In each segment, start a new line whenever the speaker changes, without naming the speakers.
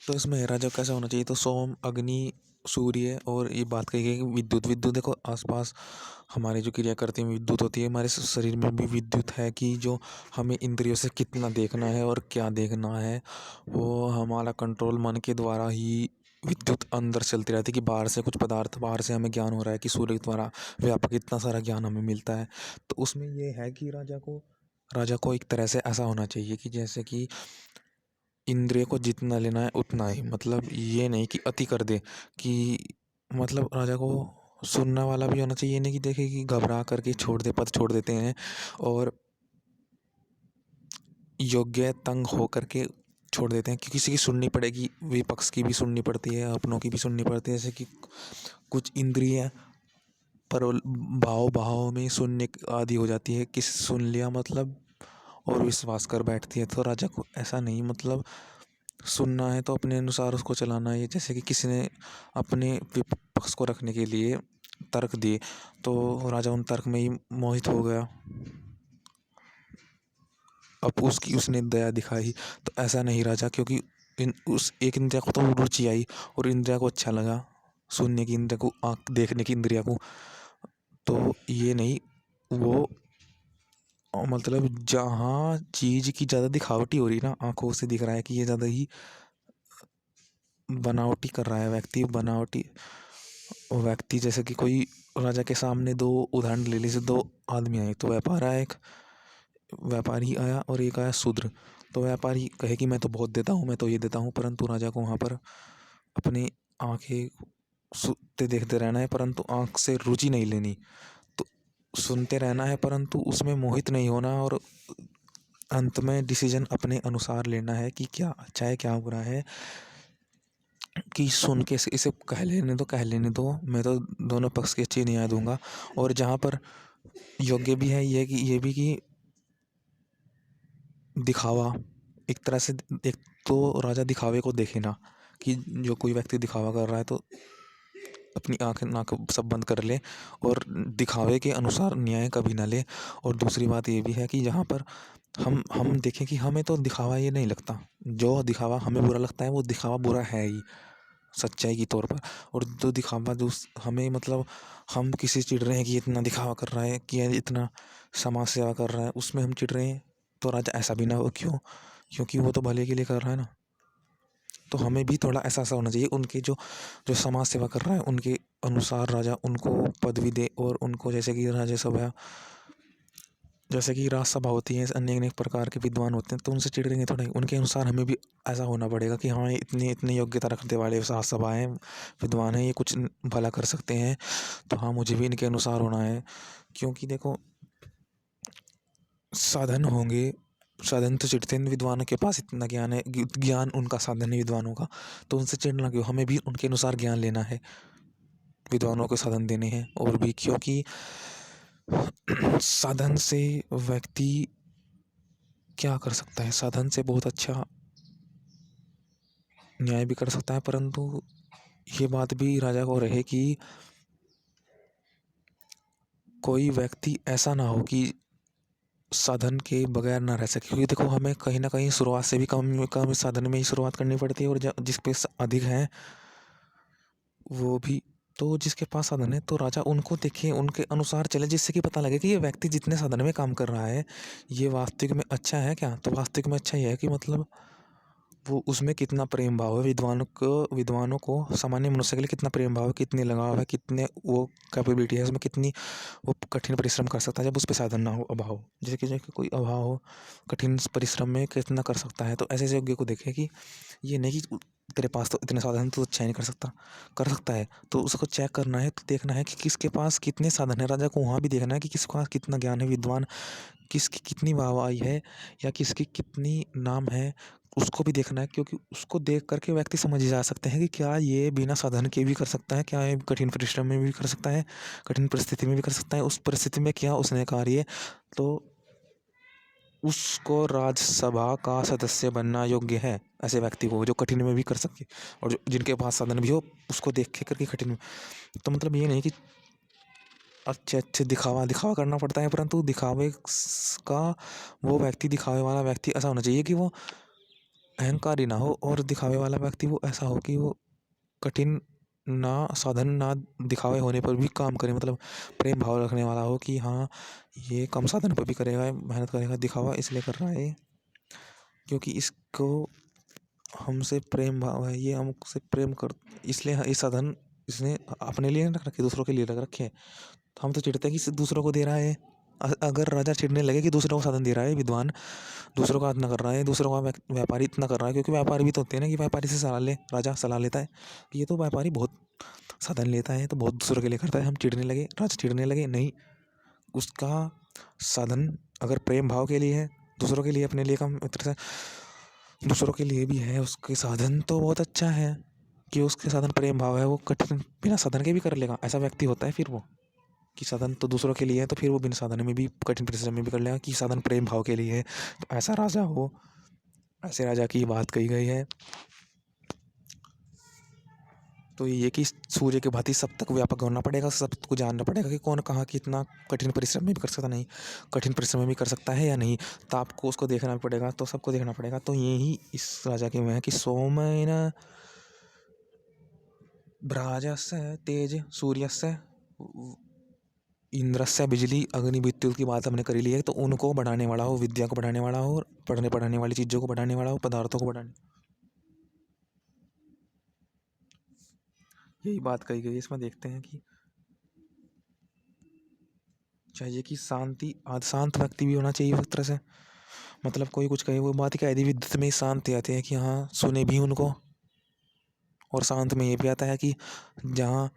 तो इसमें राजा कैसा होना चाहिए, तो सोम, अग्नि, सूर्य, और ये बात कही गई कि विद्युत। विद्युत देखो आसपास हमारे जो क्रिया करती है विद्युत होती है, हमारे शरीर में भी विद्युत है कि जो हमें इंद्रियों से कितना देखना है और क्या देखना है, वो हमारा कंट्रोल मन के द्वारा ही विद्युत अंदर चलती रहती है कि बाहर से कुछ पदार्थ, बाहर से हमें ज्ञान हो रहा है कि सूर्य के द्वारा व्यापक इतना सारा ज्ञान हमें मिलता है। तो उसमें ये है कि राजा को एक तरह से ऐसा होना चाहिए कि जैसे कि इंद्रिय को जितना लेना है उतना ही, मतलब ये नहीं कि अति कर दे, कि मतलब राजा को सुनने वाला भी होना चाहिए, नहीं कि देखे कि घबरा करके छोड़ दे, पद छोड़ देते हैं, और योग्य तंग हो करके छोड़ देते हैं कि किसी की सुननी पड़ेगी, विपक्ष की भी सुननी पड़ती है, अपनों की भी सुननी पड़ती है। जैसे कि कुछ इंद्रिय पर भाव भाव में सुनने आदि हो जाती है, किस सुन लिया मतलब और विश्वास कर बैठती है। तो राजा को ऐसा नहीं, मतलब सुनना है तो अपने अनुसार उसको चलाना है। जैसे कि किसी ने अपने विपक्ष को रखने के लिए तर्क दिए, तो राजा उन तर्क में ही मोहित हो गया, अब उसकी उसने दया दिखाई। तो ऐसा नहीं राजा, क्योंकि उस एक इंद्रिया को तो रुचि आई और इंद्रिया को अच्छा लगा, सुनने की इंद्रिया को, आँख देखने की इंद्रिया को, तो ये नहीं वो, मतलब जहाँ चीज़ की ज़्यादा दिखावटी हो रही ना, आंखों से दिख रहा है कि ये ज़्यादा ही बनावटी कर रहा है व्यक्ति, बनावटी व्यक्ति। जैसे कि कोई राजा के सामने दो उदाहरण ले लीजिए, दो आदमी आए, तो व्यापार आया, एक व्यापारी आया और एक आया शूद्र। तो व्यापारी कहे कि मैं तो बहुत देता हूँ, मैं तो ये देता हूँ, परंतु राजा को वहाँ पर अपनी आंखें सुनते देखते रहना है, परंतु आंख से रुचि नहीं लेनी। तो सुनते रहना है परंतु उसमें मोहित नहीं होना, और अंत में डिसीजन अपने अनुसार लेना है कि क्या अच्छा है क्या बुरा है, कि सुन के इसे कह लेने दो, मैं तो दोनों पक्ष की अच्छी न्याय दूंगा। और जहाँ पर योग्य भी है ये कि ये भी कि दिखावा एक तरह से, एक तो राजा दिखावे को देखे ना, कि जो कोई व्यक्ति दिखावा कर रहा है तो अपनी आँख नाक सब बंद कर ले और दिखावे के अनुसार न्याय कभी ना ले। और दूसरी बात ये भी है कि जहाँ पर हम देखें कि हमें तो दिखावा ये नहीं लगता, जो दिखावा हमें बुरा लगता है वो दिखावा बुरा है ही सच्चाई के तौर पर। और जो दिखावा हमें, मतलब हम किसी से चिढ़ रहे हैं कि इतना दिखावा कर रहा है, कि ये इतना समाज सेवा कर रहा है, उसमें हम चिढ़ रहे हैं, तो राजा ऐसा भी ना हो, क्यों? क्योंकि वो तो भले के लिए कर रहा है ना। तो हमें भी थोड़ा ऐसा ऐसा होना चाहिए, उनके जो जो समाज सेवा कर रहा है उनके अनुसार राजा उनको पदवी दे, और उनको जैसे कि राज्यसभा, जैसे कि राज्यसभा होती है, अन्य अनेक प्रकार के विद्वान होते हैं, तो उनसे चिढ़ देंगे थोड़ा, उनके अनुसार हमें भी ऐसा होना पड़ेगा कि हाँ इतनी इतनी योग्यता रखने वाले राज्यसभा हैं, विद्वान हैं, ये कुछ भला कर सकते हैं, तो हाँ मुझे भी इनके अनुसार होना है। क्योंकि देखो साधन होंगे, साधन तो चिढ़ते हैं, विद्वानों के पास इतना ज्ञान है, ज्ञान उनका साधन है विद्वानों का, तो उनसे चिढ़ना क्यों, हमें भी उनके अनुसार ज्ञान लेना है, विद्वानों को साधन देने हैं। और भी क्योंकि साधन से व्यक्ति क्या कर सकता है, साधन से बहुत अच्छा न्याय भी कर सकता है, परंतु ये बात भी राजा को रहे कि कोई व्यक्ति ऐसा ना हो कि साधन के बगैर ना रह सके। क्योंकि देखो हमें कहीं ना कहीं शुरुआत से भी कम कम साधन में ही शुरुआत करनी पड़ती है, और जिस पे अधिक है वो भी, तो जिसके पास साधन है तो राजा उनको देखे, उनके अनुसार चले, जिससे कि पता लगे कि ये व्यक्ति जितने साधन में काम कर रहा है ये वास्तविक में अच्छा है क्या। तो वास्तविक में अच्छा ही है कि मतलब वो उसमें कितना प्रेम भाव है, विद्वानों को सामान्य मनुष्य के लिए कितना प्रेम भाव है, कितनी लगाव है, कितने वो कैपेबिलिटी है उसमें, कितनी वो कठिन परिश्रम कर सकता है जब उस पर साधन ना हो, अभाव हो, जैसे कि कोई अभाव हो, कठिन परिश्रम में कितना कर सकता है। तो ऐसे ऐसे योग्य को देखे कि ये नहीं कि तेरे पास तो इतने साधन तो अच्छा ही नहीं कर सकता, कर सकता है, तो उसको चेक करना है, तो देखना है कि किसके पास कितने साधन है। राजा को वहाँ भी देखना है कि किसके पास कितना ज्ञान है, विद्वान किसकी कितनी वाहवाही है, या किसकी कितनी नाम है, उसको भी देखना है। क्योंकि उसको देख करके व्यक्ति समझ जा सकते हैं कि क्या ये बिना साधन के भी कर सकता है, क्या ये कठिन परिश्रम में भी कर सकता है, कठिन परिस्थिति में भी कर सकता है, उस परिस्थिति में क्या उसने कार्य, तो उसको राज्यसभा का सदस्य बनना योग्य है। ऐसे व्यक्ति को जो कठिन में भी कर सके, और जो जिनके पास साधन भी हो उसको देख के करके कठिन में। तो मतलब ये नहीं कि अच्छे अच्छे दिखावा दिखावा करना पड़ता है, परंतु दिखावे का वो व्यक्ति, दिखावे वाला व्यक्ति ऐसा होना चाहिए कि वो अहंकारी ना हो और दिखावे वाला व्यक्ति वो ऐसा हो कि वो कठिन ना साधन ना दिखावे होने पर भी काम करे, मतलब प्रेम भाव रखने वाला हो कि हाँ ये कम साधन पर भी करेगा, मेहनत करेगा, दिखावा इसलिए कर रहा है क्योंकि इसको हमसे प्रेम भाव है, ये हमसे प्रेम कर, इसलिए ये साधन इसने अपने लिए नहीं रख रखे, दूसरों के लिए रख रखे हैं। तो हम तो चिढ़ते हैं कि इसे दूसरों को दे रहा है। अगर राजा चिढ़ने लगे कि दूसरों को साधन दे रहा है, विद्वान दूसरों का इतना कर रहा है, दूसरों का व्यापारी इतना कर रहा है, क्योंकि व्यापारी भी तो होते हैं ना कि व्यापारी से सलाह ले, राजा सलाह लेता है कि ये तो व्यापारी बहुत साधन लेता है तो बहुत दूसरों के लिए करता है, हम चिढ़ने लगे, राजा चिढ़ने लगे, नहीं, उसका साधन अगर प्रेम भाव के लिए है, दूसरों के लिए, अपने लिए कम मित्र से दूसरों के लिए भी है, उसके साधन तो बहुत अच्छा है कि उसके साधन प्रेम भाव है, वो कठिन बिना साधन के भी कर लेगा, ऐसा व्यक्ति होता है फिर वो कि साधन तो दूसरों के लिए है तो फिर वो बिना साधन में भी कठिन परिश्रम में भी कर लेगा कि साधन प्रेम भाव के लिए है, तो ऐसा राजा हो, ऐसे राजा की बात कही गई है। तो ये कि सूर्य के भांति सब तक व्यापक होना पड़ेगा, सबको जानना पड़ेगा कि कौन कहाँ कितना कठिन परिश्रम में भी कर सकता, नहीं कठिन परिश्रम में भी कर सकता है या नहीं, तो आपको उसको देखना भी पड़ेगा, तो सबको देखना पड़ेगा। तो यही इस राजा के में है कि सोमेन भ्राजस्य तेज सूर्यस्य इंद्रस्य बिजली अग्नि विद्युत की बात हमने करी ली है, तो उनको बढ़ाने वाला हो, विद्या को बढ़ाने वाला हो, और पढ़ने वाली चीज़ों को बढ़ाने वाला हो, पदार्थों को बढ़ाने, यही बात कही गई है। इसमें देखते हैं कि चाहिए कि शांति, शांत व्यक्ति भी होना चाहिए एक तरह से, मतलब कोई कुछ कहे वो बात क्या यदि विद्युत में शांत आते हैं कि हाँ सुने भी उनको, और शांत में ये भी आता है कि जहाँ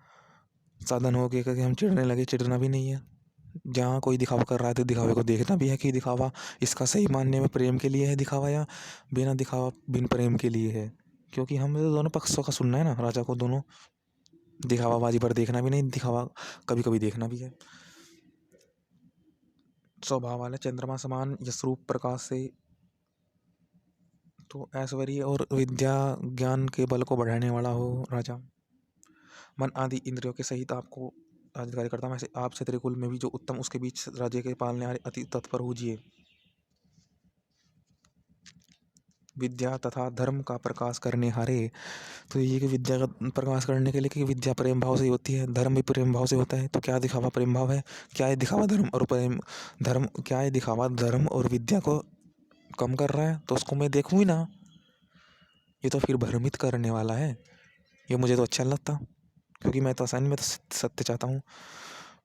साधन हो गए कि हम चिढ़ने लगे, चिढ़ना भी नहीं है, जहाँ कोई दिखावा कर रहा है तो दिखावे को देखना भी है कि दिखावा इसका सही मानने में प्रेम के लिए है दिखावा या बिना दिखावा बिन प्रेम के लिए है, क्योंकि हमें तो दोनों पक्षों का सुनना है ना, राजा को दोनों दिखावाबाजी पर देखना भी नहीं, दिखावा कभी कभी देखना भी है। स्वभाव वाले चंद्रमा समान यशरूप प्रकाश से, तो ऐश्वर्य और विद्या ज्ञान के बल को बढ़ाने वाला हो राजा, मन आदि इंद्रियों के सहित आपको अधिकारी करता हूँ, ऐसे आप क्षत्रिय कुल में भी जो उत्तम उसके बीच राज्य के पालने वाले अति तत्पर होजिए, विद्या तथा धर्म का प्रकाश करने हारे। तो ये कि विद्या का प्रकाश करने के लिए कि विद्या प्रेम भाव से ही होती है, धर्म भी प्रेम भाव से होता है, तो क्या दिखावा प्रेम भाव है, क्या ये दिखावा धर्म और प्रेम धर्म, क्या ये दिखावा धर्म और विद्या को कम कर रहा है, तो उसको मैं देखूँ ही ना, ये तो फिर भ्रमित करने वाला है, ये मुझे तो अच्छा नहीं लगता, क्योंकि मैं तो आसानी में तो सत्य चाहता हूँ।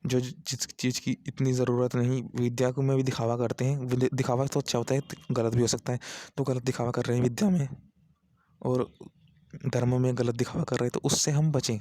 जो जिस चीज़ की इतनी ज़रूरत नहीं, विद्या को में भी दिखावा करते हैं, दिखावा तो अच्छा होता है, गलत भी हो सकता है, तो गलत दिखावा कर रहे हैं विद्या में और धर्म में गलत दिखावा कर रहे हैं, तो उससे हम बचें।